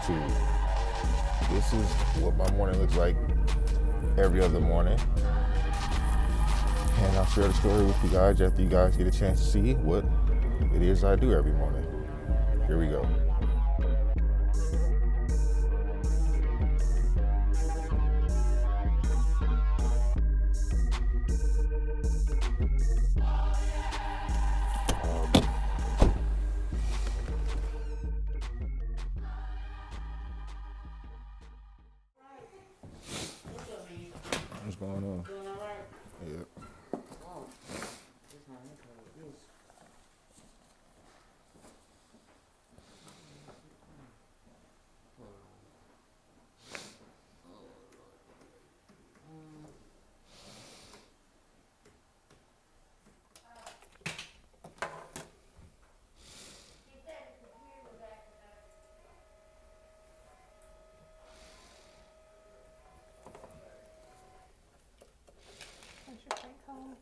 YouTube. This is what my morning looks like every other morning. And I'll share the story with you guys after you guys get a chance to see what it is I do every morning. Here we go. What's going on? Doing all right? Yeah. Oh, this one, look what it is. What's your drink home?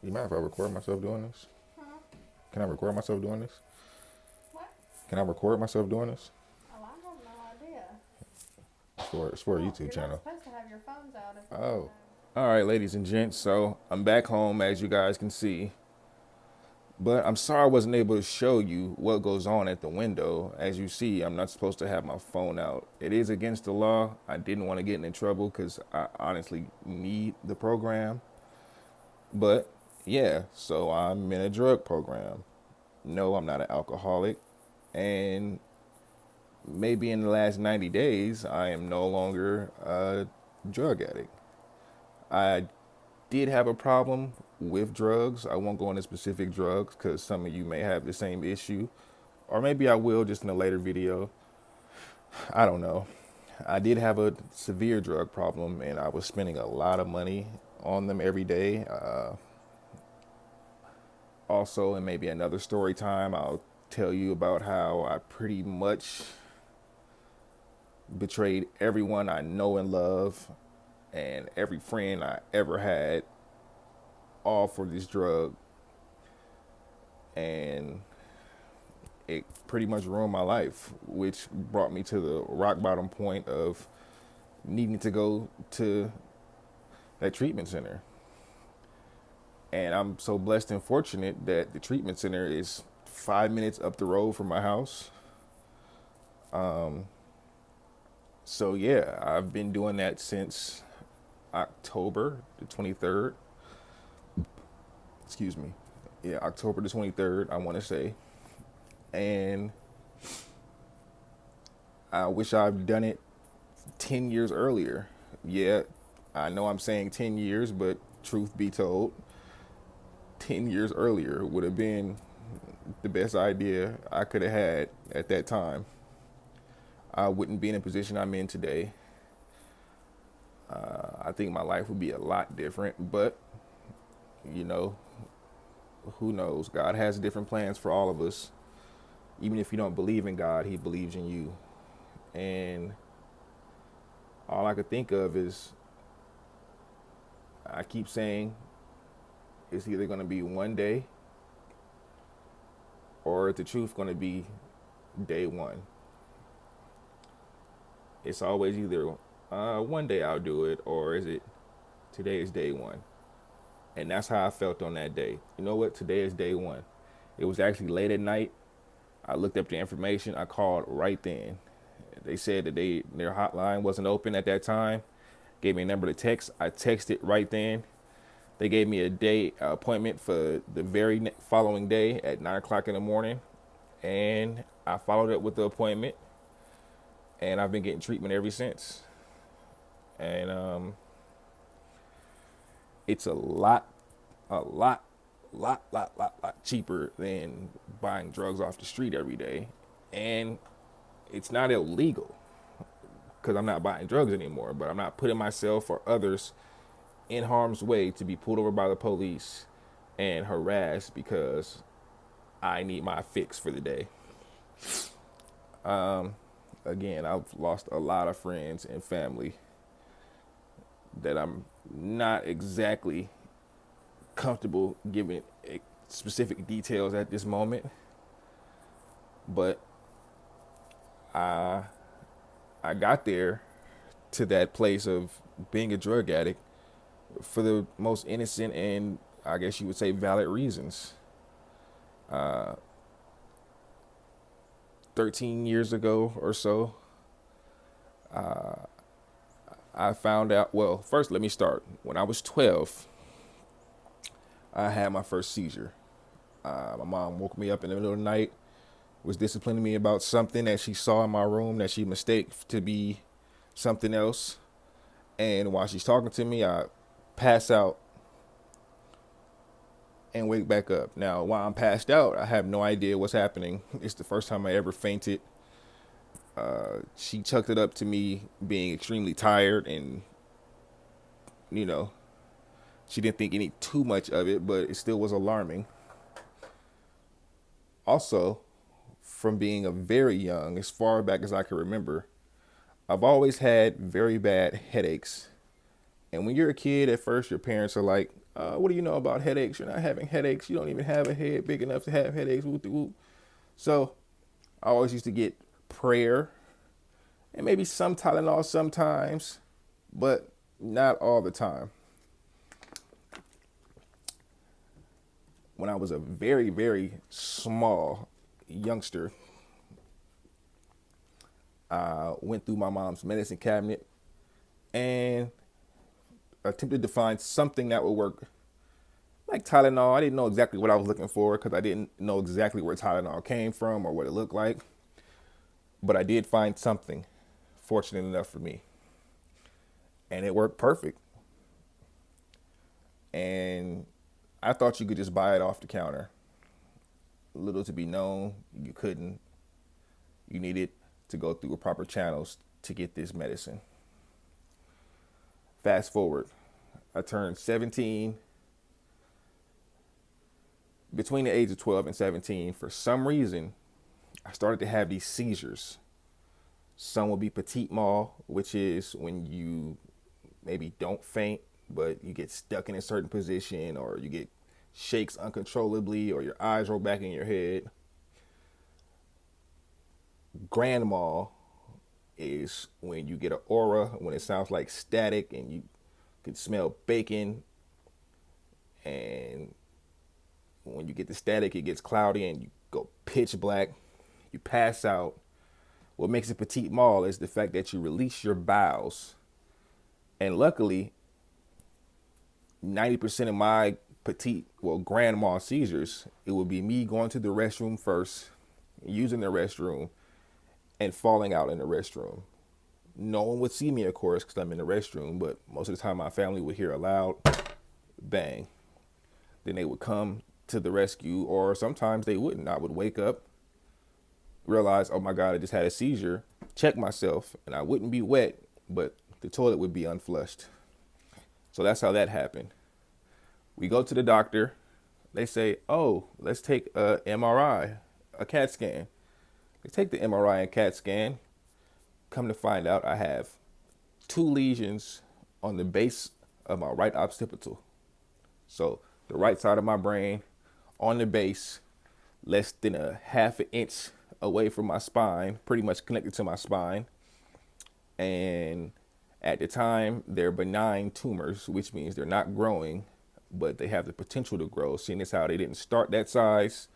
You mind if I record myself doing this? Huh? Can I record myself doing this? What? Can I record myself doing this? Oh, I have no idea. It's for a YouTube You're channel. not supposed to have your phones out if Oh. All right, ladies and gents. So I'm back home, as you guys can see. But I'm sorry I wasn't able to show you what goes on at the window. As you see, I'm not supposed to have my phone out. It is against the law. I didn't want to get in trouble because I honestly need the program. But yeah, so I'm in a drug program. No, I'm not an alcoholic. And maybe in the last 90 days, I am no longer a drug addict. I did have a problem with drugs. I won't go into specific drugs because some of you may have the same issue. Or maybe I will just in a later video. I don't know. I did have a severe drug problem and I was spending a lot of money on them every day. Also, and maybe another story time, I'll tell you about how I pretty much betrayed everyone I know and love and every friend I ever had, all for this drug. And it pretty much ruined my life, which brought me to the rock bottom point of needing to go to that treatment center. And I'm so blessed and fortunate that the treatment center is 5 minutes up the road from my house. So yeah, I've been doing that since October the 23rd. Excuse me. Yeah, October the 23rd, I want to say. And I wish I'd done it 10 years earlier. Yeah, I know I'm saying 10 years, but truth be told, 10 years earlier would have been the best idea I could have had at that time. I wouldn't be in a position I'm in today. I think my life would be a lot different, but you know, who knows? God has different plans for all of us. Even if you don't believe in God, he believes in you. And all I could think of is, I keep saying, it's either going to be one day or the truth going to be day one. It's always either one day I'll do it, or is it today is day one. And that's how I felt on that day. You know what? Today is day one. It was actually late at night. I looked up the information. I called right then. They said that their hotline wasn't open at that time. Gave me a number to text. I texted right then. They gave me a appointment for the very following day at 9 o'clock in the morning. And I followed up with the appointment. And I've been getting treatment ever since. And it's a lot cheaper than buying drugs off the street every day. And it's not illegal because I'm not buying drugs anymore, but I'm not putting myself or others in harm's way to be pulled over by the police and harassed because I need my fix for the day. Again, I've lost a lot of friends and family that I'm not exactly comfortable giving specific details at this moment, but I I got there to that place of being a drug addict for the most innocent and I guess you would say valid reasons. 13 years ago or so, I found out. Well, first, let me start. When I was 12, I had my first seizure. My mom woke me up in the middle of the night, was disciplining me about something that she saw in my room that she mistaked to be something else. And while she's talking to me, I pass out and wake back up. Now, while I'm passed out, I have no idea what's happening. It's the first time I ever fainted. She chucked it up to me being extremely tired, and you know, she didn't think any too much of it, but it still was alarming. Also, from being a very young, as far back as I can remember, I've always had very bad headaches. And when you're a kid, at first your parents are like, what do you know about headaches? You're not having headaches. You don't even have a head big enough to have headaches. Whoop de whoop. So I always used to get prayer and maybe some Tylenol sometimes, but not all the time. When I was a very, very small youngster, I went through my mom's medicine cabinet and attempted to find something that would work. Like Tylenol, I didn't know exactly what I was looking for because I didn't know exactly where Tylenol came from or what it looked like. But I did find something, fortunate enough for me. And it worked perfect. And I thought you could just buy it off the counter. Little to be known, you couldn't. You needed to go through proper channels to get this medicine. Fast forward, I turned 17. Between the age of 12 and 17, for some reason, I started to have these seizures. Some will be petit mal, which is when you maybe don't faint, but you get stuck in a certain position, or you get shakes uncontrollably, or your eyes roll back in your head. Grand mal is when you get an aura, when it sounds like static and you can smell bacon. And when you get the static, it gets cloudy and you go pitch black. You pass out. What makes it petit mal is the fact that you release your bowels. And luckily, 90% of my grand mal seizures, it would be me going to the restroom first, using the restroom, and falling out in the restroom. No one would see me, of course, because I'm in the restroom, but most of the time my family would hear a loud bang. Then they would come to the rescue, or sometimes they wouldn't. I would wake up, realize, oh my God, I just had a seizure, check myself, and I wouldn't be wet, but the toilet would be unflushed. So that's how that happened. We go to the doctor. They say, oh, let's take a MRI, a CAT scan. They take the MRI and CAT scan. Come to find out, I have 2 lesions on the base of my right occipital. So the right side of my brain on the base, less than a half an inch away from my spine, pretty much connected to my spine. And at the time, they're benign tumors, which means they're not growing, but they have the potential to grow, seeing as how they didn't start that size,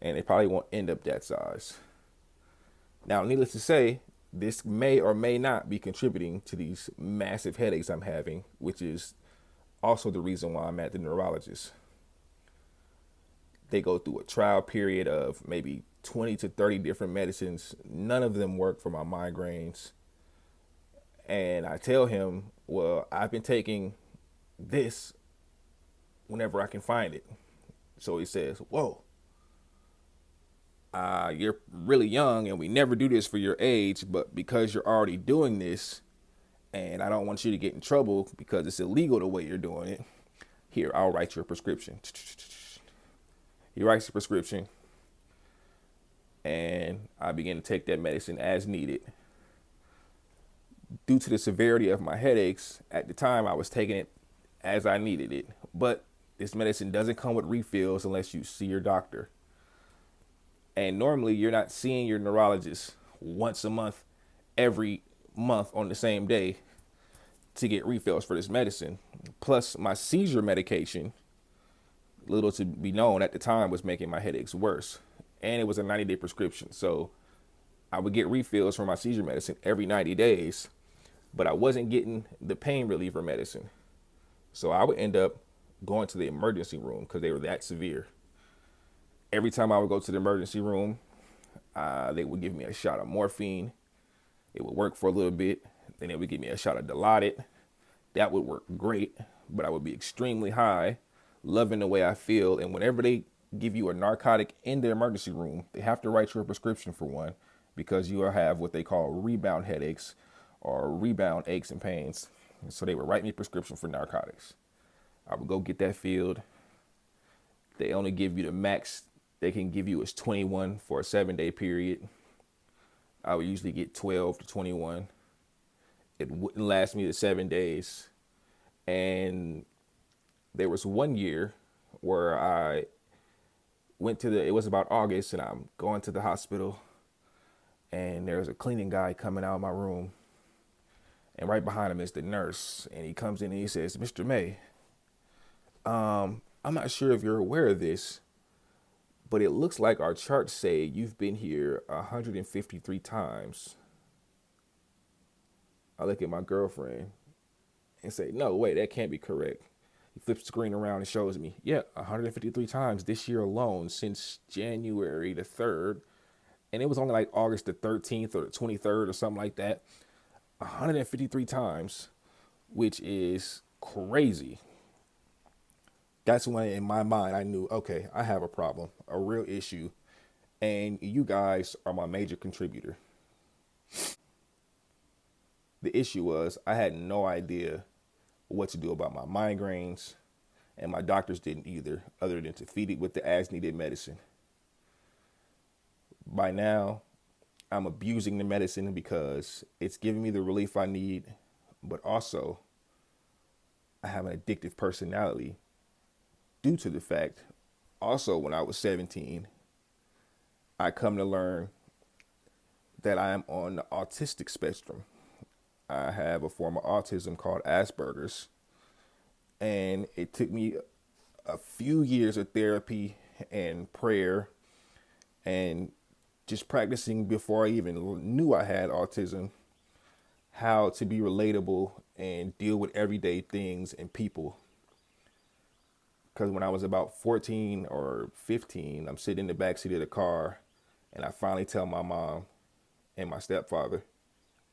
and they probably won't end up that size. Now, needless to say, this may or may not be contributing to these massive headaches I'm having, which is also the reason why I'm at the neurologist. They go through a trial period of maybe 20 to 30 different medicines. None of them work for my migraines. And I tell him, well, I've been taking this whenever I can find it. So he says, whoa, you're really young and we never do this for your age, but because you're already doing this and I don't want you to get in trouble because it's illegal the way you're doing it, here, I'll write your prescription. He writes the prescription and I begin to take that medicine as needed. due to the severity of my headaches, at the time I was taking it as I needed it. But this medicine doesn't come with refills unless you see your doctor. And normally you're not seeing your neurologist once a month, every month on the same day to get refills for this medicine. Plus, my seizure medication, little to be known at the time, was making my headaches worse. And it was a 90-day prescription. So I would get refills for my seizure medicine every 90 days, but I wasn't getting the pain reliever medicine. So I would end up going to the emergency room because they were that severe. Every time I would go to the emergency room, they would give me a shot of morphine. It would work for a little bit. Then they would give me a shot of Dilaudid. That would work great, but I would be extremely high, loving the way I feel. And whenever they give you a narcotic in the emergency room, they have to write you a prescription for one because you will have what they call rebound headaches or rebound aches and pains. And so they would write me a prescription for narcotics. I would go get that filled. They only give you the max they can give you is 21 for a 7-day period. I would usually get 12 to 21. It wouldn't last me the 7 days. And there was one year where I went to it was about August, and I'm going to the hospital, and there's a cleaning guy coming out of my room, and right behind him is the nurse, and he comes in and he says, "Mr. May, I'm not sure if you're aware of this, but it looks like our charts say you've been here 153 times." I look at my girlfriend and say, "No, wait, that can't be correct." He flips the screen around and shows me, yeah, 153 times this year alone since January the 3rd. And it was only like August the 13th or the 23rd or something like that. 153 times, which is crazy. That's when in my mind I knew, okay, I have a problem, a real issue, and you guys are my major contributor. The issue was I had no idea what to do about my migraines, and my doctors didn't either, other than to feed it with the as needed medicine. By now, I'm abusing the medicine because it's giving me the relief I need, but also I have an addictive personality due to the fact, also when I was 17, I come to learn that I am on the autistic spectrum. I have a form of autism called Asperger's, and it took me a few years of therapy and prayer and just practicing before I even knew I had autism, how to be relatable and deal with everyday things and people. Because when I was about 14 or 15, I'm sitting in the backseat of the car, and I finally tell my mom and my stepfather,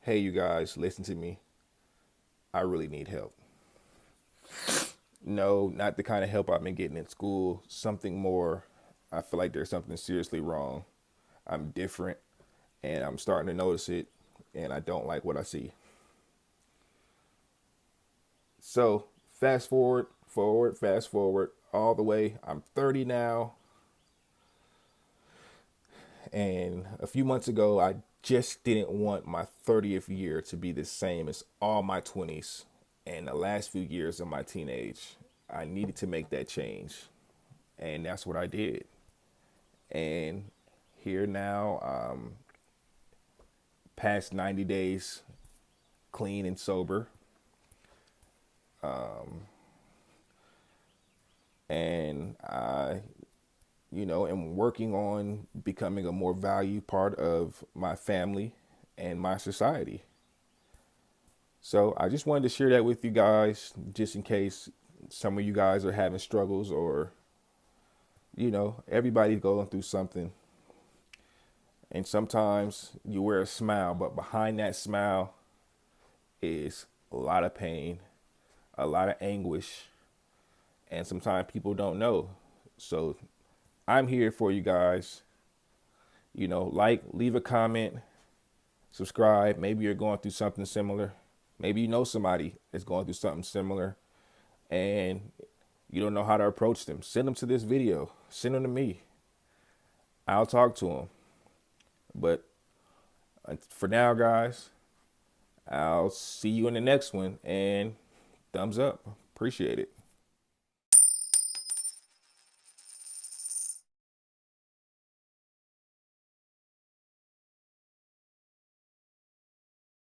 "Hey, you guys, listen to me. I really need help." No, not the kind of help I've been getting in school. Something more. I feel like there's something seriously wrong. I'm different, and I'm starting to notice it, and I don't like what I see. So fast forward, fast forward all the way. I'm 30 now. And a few months ago, I just didn't want my 30th year to be the same as all my 20s and the last few years of my teenage. I needed to make that change. And that's what I did. And here now, past 90 days, clean and sober. And I am working on becoming a more valued part of my family and my society. So I just wanted to share that with you guys, just in case some of you guys are having struggles, or, everybody's going through something. And sometimes you wear a smile, but behind that smile is a lot of pain, a lot of anguish, and sometimes people don't know. So I'm here for you guys. Leave a comment, subscribe. Maybe you're going through something similar. Maybe you know somebody that's going through something similar and you don't know how to approach them. Send them to this video. Send them to me. I'll talk to them. But for now, guys, I'll see you in the next one, and thumbs up. Appreciate it.